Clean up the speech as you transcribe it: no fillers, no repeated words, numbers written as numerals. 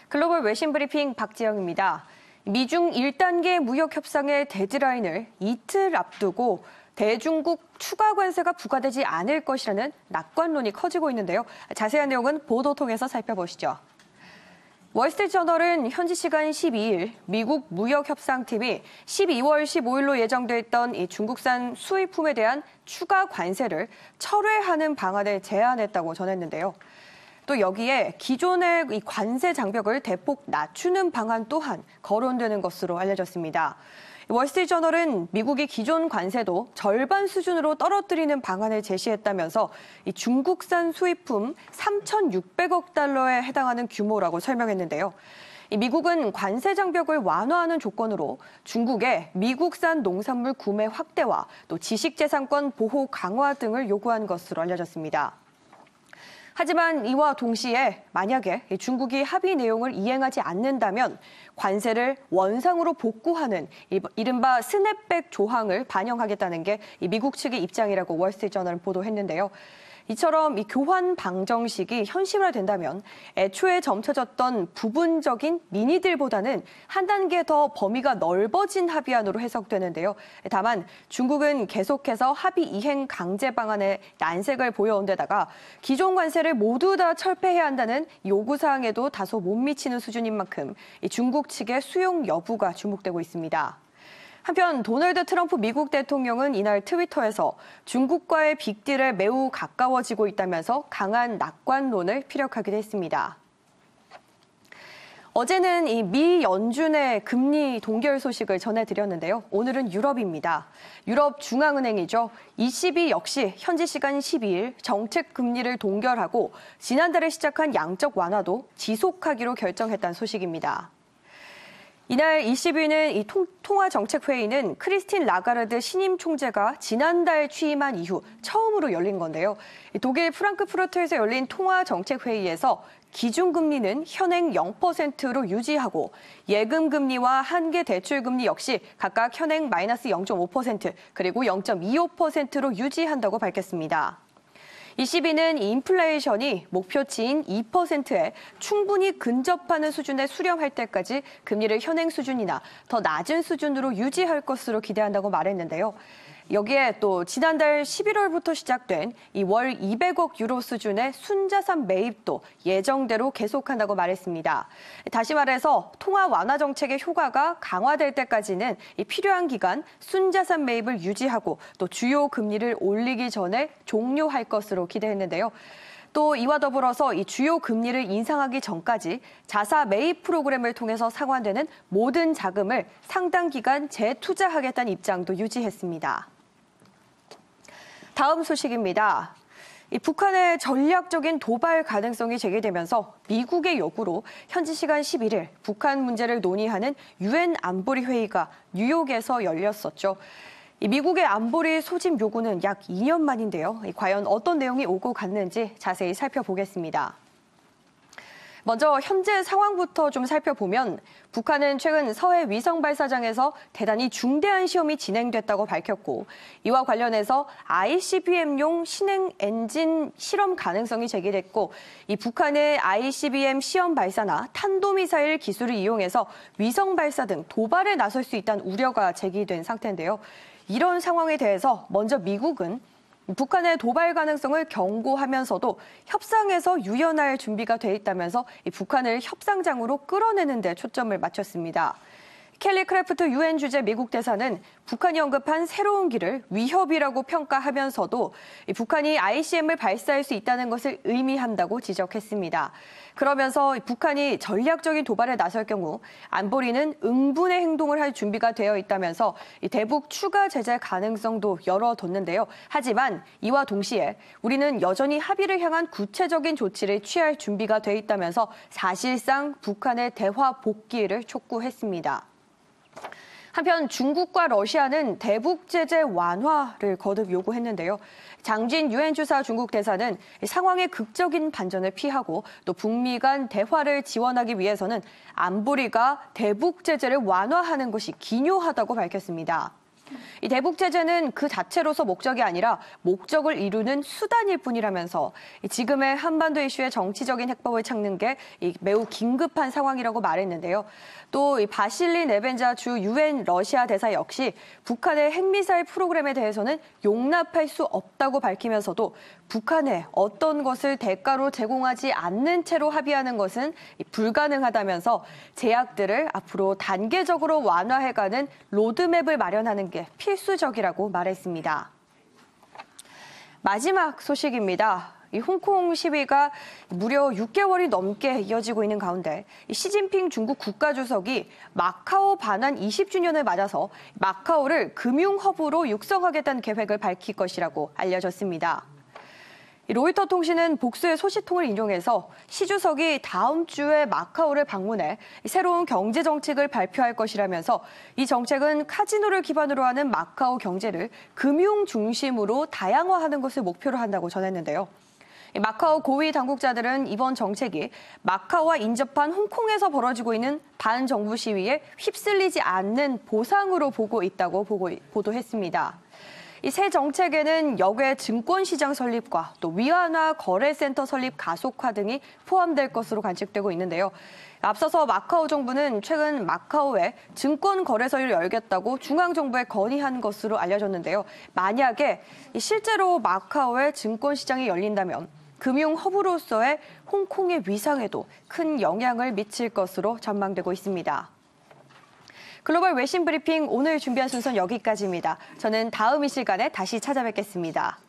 글로벌 외신 브리핑 박지영입니다. 미중 1단계 무역 협상의 데드라인을 이틀 앞두고 대중국 추가 관세가 부과되지 않을 것이라는 낙관론이 커지고 있는데요. 자세한 내용은 보도 통해서 살펴보시죠. 월스트리트저널은 현지 시간 12일 미국 무역협상팀이 12월 15일로 예정돼 있던 이 중국산 수입품에 대한 추가 관세를 철회하는 방안을 제안했다고 전했는데요. 또 여기에 기존의 이 관세 장벽을 대폭 낮추는 방안 또한 거론되는 것으로 알려졌습니다. 월스트리트저널은 미국이 기존 관세도 절반 수준으로 떨어뜨리는 방안을 제시했다면서 이 중국산 수입품 3,600억 달러에 해당하는 규모라고 설명했는데요. 미국은 관세 장벽을 완화하는 조건으로 중국의 미국산 농산물 구매 확대와 또 지식재산권 보호 강화 등을 요구한 것으로 알려졌습니다. 하지만 이와 동시에 만약에 중국이 합의 내용을 이행하지 않는다면 관세를 원상으로 복구하는 이른바 스냅백 조항을 반영하겠다는 게 미국 측의 입장이라고 월스트리트저널은 보도했는데요. 이처럼 이 교환 방정식이 현실화된다면 애초에 점쳐졌던 부분적인 미니딜보다는 한 단계 더 범위가 넓어진 합의안으로 해석되는데요. 다만 중국은 계속해서 합의 이행 강제 방안에 난색을 보여온 데다가 기존 관세를 모두 다 철폐해야 한다는 요구사항에도 다소 못 미치는 수준인 만큼 중국 측의 수용 여부가 주목되고 있습니다. 한편 도널드 트럼프 미국 대통령은 이날 트위터에서 중국과의 빅딜에 매우 가까워지고 있다면서 강한 낙관론을 피력하기도 했습니다. 어제는 이 미 연준의 금리 동결 소식을 전해드렸는데요. 오늘은 유럽입니다. 유럽 중앙은행이죠. ECB 역시 현지 시간 12일 정책 금리를 동결하고 지난달에 시작한 양적 완화도 지속하기로 결정했다는 소식입니다. 이날 ECB는 이 통화정책회의는 크리스틴 라가르드 신임 총재가 지난달 취임한 이후 처음으로 열린 건데요. 독일 프랑크푸르트에서 열린 통화정책회의에서 기준금리는 현행 0%로 유지하고 예금금리와 한계 대출금리 역시 각각 현행 마이너스 0.5% 그리고 0.25%로 유지한다고 밝혔습니다. ECB는 인플레이션이 목표치인 2%에 충분히 근접하는 수준에 수렴할 때까지 금리를 현행 수준이나 더 낮은 수준으로 유지할 것으로 기대한다고 말했는데요. 여기에 또 지난달 11월부터 시작된 이 월 200억 유로 수준의 순자산 매입도 예정대로 계속한다고 말했습니다. 다시 말해서 통화 완화 정책의 효과가 강화될 때까지는 이 필요한 기간 순자산 매입을 유지하고 또 주요 금리를 올리기 전에 종료할 것으로 기대했는데요. 또 이와 더불어서 이 주요 금리를 인상하기 전까지 자사 매입 프로그램을 통해서 상환되는 모든 자금을 상당 기간 재투자하겠다는 입장도 유지했습니다. 다음 소식입니다. 북한의 전략적인 도발 가능성이 제기되면서 미국의 요구로 현지 시간 11일 북한 문제를 논의하는 유엔 안보리 회의가 뉴욕에서 열렸었죠. 미국의 안보리 소집 요구는 약 2년 만인데요. 과연 어떤 내용이 오고 갔는지 자세히 살펴보겠습니다. 먼저 현재 상황부터 좀 살펴보면 북한은 최근 서해 위성 발사장에서 대단히 중대한 시험이 진행됐다고 밝혔고 이와 관련해서 ICBM용 신행 엔진 실험 가능성이 제기됐고 이 북한의 ICBM 시험 발사나 탄도미사일 기술을 이용해서 위성 발사 등 도발에 나설 수 있다는 우려가 제기된 상태인데요. 이런 상황에 대해서 먼저 미국은 북한의 도발 가능성을 경고하면서도 협상에서 유연할 준비가 돼 있다면서 북한을 협상장으로 끌어내는 데 초점을 맞췄습니다. 켈리 크래프트 유엔 주재 미국 대사는 북한이 언급한 새로운 길을 위협이라고 평가하면서도 북한이 ICBM을 발사할 수 있다는 것을 의미한다고 지적했습니다. 그러면서 북한이 전략적인 도발에 나설 경우 안보리는 응분의 행동을 할 준비가 되어 있다면서 대북 추가 제재 가능성도 열어뒀는데요. 하지만 이와 동시에 우리는 여전히 합의를 향한 구체적인 조치를 취할 준비가 돼 있다면서 사실상 북한의 대화 복귀를 촉구했습니다. 한편 중국과 러시아는 대북 제재 완화를 거듭 요구했는데요. 장진 유엔 주사 중국 대사는 상황의 극적인 반전을 피하고 또 북미 간 대화를 지원하기 위해서는 안보리가 대북 제재를 완화하는 것이 기묘하다고 밝혔습니다. 이 대북 제재는 그 자체로서 목적이 아니라 목적을 이루는 수단일 뿐이라면서 지금의 한반도 이슈의 정치적인 해법을 찾는 게 매우 긴급한 상황이라고 말했는데요. 또 이 바실리 네벤자 주 유엔 러시아 대사 역시 북한의 핵미사일 프로그램에 대해서는 용납할 수 없다고 밝히면서도 북한에 어떤 것을 대가로 제공하지 않는 채로 합의하는 것은 불가능하다면서 제약들을 앞으로 단계적으로 완화해가는 로드맵을 마련하는 게 필수적이라고 말했습니다. 마지막 소식입니다. 이 홍콩 시위가 무려 6개월이 넘게 이어지고 있는 가운데 시진핑 중국 국가주석이 마카오 반환 20주년을 맞아서 마카오를 금융허브로 육성하겠다는 계획을 밝힐 것이라고 알려졌습니다. 로이터 통신은 복수의 소식통을 인용해서 시 주석이 다음 주에 마카오를 방문해 새로운 경제 정책을 발표할 것이라면서 이 정책은 카지노를 기반으로 하는 마카오 경제를 금융 중심으로 다양화하는 것을 목표로 한다고 전했는데요. 마카오 고위 당국자들은 이번 정책이 마카오와 인접한 홍콩에서 벌어지고 있는 반정부 시위에 휩쓸리지 않는 보상으로 보고 있다고 보도했습니다. 이 새 정책에는 역외 증권시장 설립과 또 위안화 거래센터 설립 가속화 등이 포함될 것으로 관측되고 있는데요. 앞서서 마카오 정부는 최근 마카오에 증권거래소를 열겠다고 중앙정부에 건의한 것으로 알려졌는데요. 만약에 실제로 마카오에 증권시장이 열린다면 금융허브로서의 홍콩의 위상에도 큰 영향을 미칠 것으로 전망되고 있습니다. 글로벌 외신 브리핑 오늘 준비한 순서는 여기까지입니다. 저는 다음 이 시간에 다시 찾아뵙겠습니다.